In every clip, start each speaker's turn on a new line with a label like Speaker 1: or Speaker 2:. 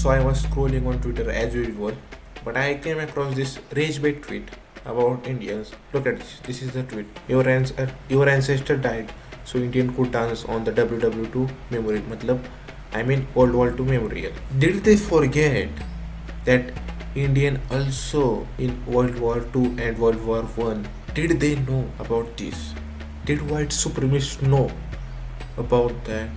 Speaker 1: So I was scrolling on Twitter as usual, but I came across this rage bait tweet about Indians. Look at this. This is the tweet. Your ancestor died, so Indian could dance on the WW2 memorial. I mean World War II memorial. Did they forget that Indian also in World War II and World War One? Did they know about this? Did white supremacists know about that?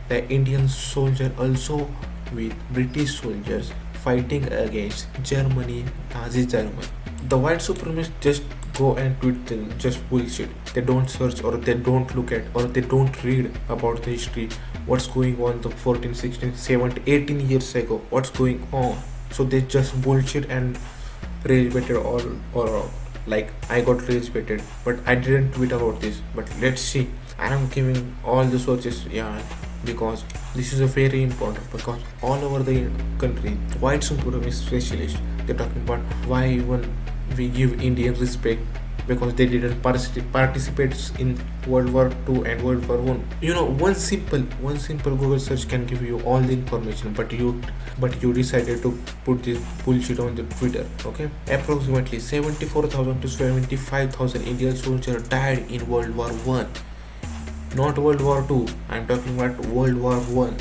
Speaker 1: The Indian soldier also with British soldiers fighting against Germany, Nazi Germany. The white supremacists just go and tweet them just bullshit. They don't search or they don't look at or they don't read about the history, what's going on the 14, 16, 17, 18 years ago, what's going on. So they just bullshit and rage baited all around. Like I got rage baited, but I didn't tweet about this. But let's see. I am giving all the sources, yeah, because this is a very important, because all over the country white supremacist specialists, they're talking about why even we give Indian respect because they didn't participate in World War II and World War One. One simple Google search can give you all the information, but you decided to put this bullshit on the Twitter. Okay, approximately 74,000 to 75,000 Indian soldiers died in World War One. Not World War II, I'm talking about World War One.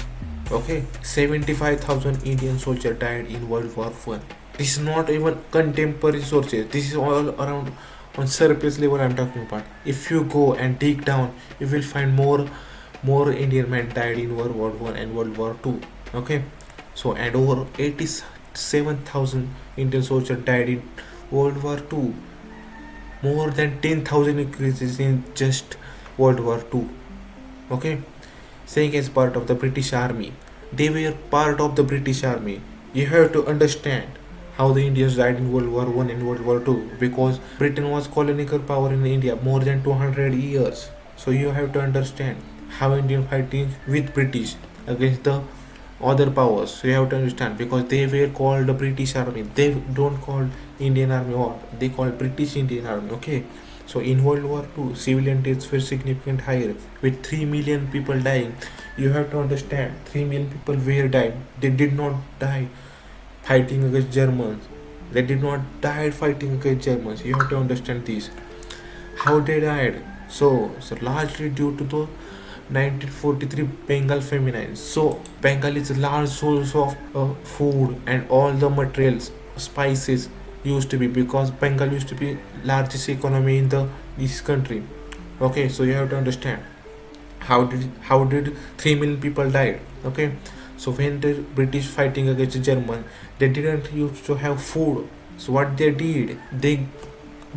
Speaker 1: Okay, 75,000 Indian soldiers died in World War One. This is not even contemporary sources. This is all around on surface level I'm talking about. If you go and dig down, you will find more Indian men died in World War One and World War Two. Okay, so and over 87,000 Indian soldiers died in World War Two. More than 10,000 increases in just World War Two. Okay, saying as part of the British Army. They were part of the British Army. You have to understand how the Indians died in World War One and World War Two, because Britain was colonial power in India more than 200 years. So you have to understand how Indian fighting with British against the other powers. So you have to understand, because they were called the British Army. They don't call Indian Army, or they call British Indian Army. Okay. So in World War II, civilian deaths were significantly higher, with 3 million people dying. You have to understand, 3 million people were dying. They did not die fighting against Germans. They did not die fighting against Germans. You have to understand this. How they died? So largely due to the 1943 Bengal famine. So Bengal is a large source of food and all the materials, spices used to be, because Bengal used to be largest economy in this country. Okay, so you have to understand how did 3 million people died. Okay, so when the British fighting against the German, they didn't used to have food. So what they did, they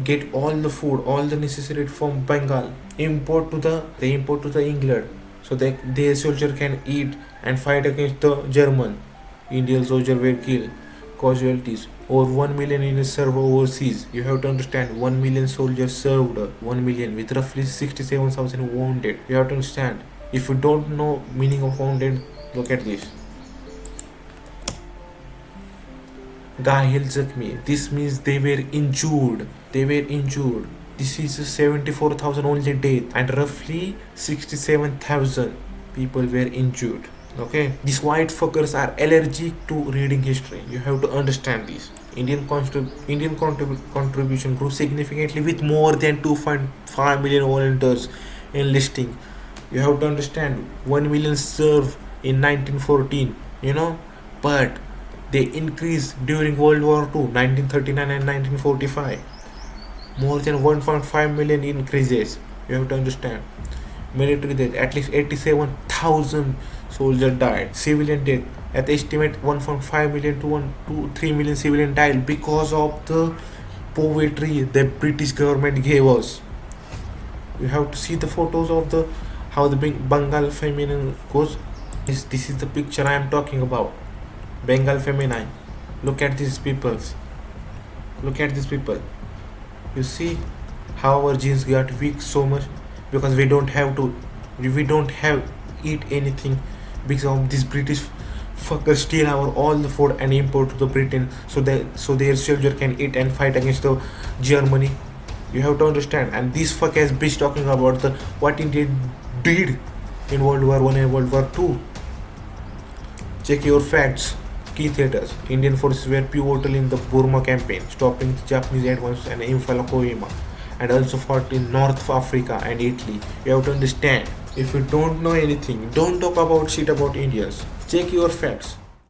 Speaker 1: get all the food, all the necessary from Bengal, they import to the England, so their soldier can eat and fight against the German. Indian soldier were killed. Casualties. Over 1 million Indians served overseas. You have to understand, 1 million soldiers served, 1 million with roughly 67,000 wounded. You have to understand. If you don't know meaning of wounded, look at this. Gahil Zakhmi. This means they were injured. This is 74,000 only death, and roughly 67,000 people were injured. Okay, these white fuckers are allergic to reading history. You have to understand this. Indian contribution grew significantly, with more than 2.5 million volunteers enlisting. You have to understand, 1 million served in 1914, but they increased during World War II, 1939 and 1945. More than 1.5 million increases. You have to understand. Military death, at least 87,000 soldiers died. Civilian death, at the estimate 1.5 million to 1 to 3 million civilian died because of the poverty the British government gave us. You have to see the photos of how the Bengal famine goes. This is the picture I am talking about. Bengal famine. Look at these people. You see how our genes got weak so much, because we don't have eat anything, because of this British fuckers steal our all the food and import to the Britain, so their soldier can eat and fight against the Germany. You have to understand. And this fuck ass bitch talking about what India did in World War One and World War Two. Check your facts. key theaters. Indian forces were pivotal in the Burma campaign, stopping the Japanese advance and Imphal Kohima, and also fought in North Africa and Italy. You have to understand, if you don't know anything, don't talk about shit about Indians. Check your facts.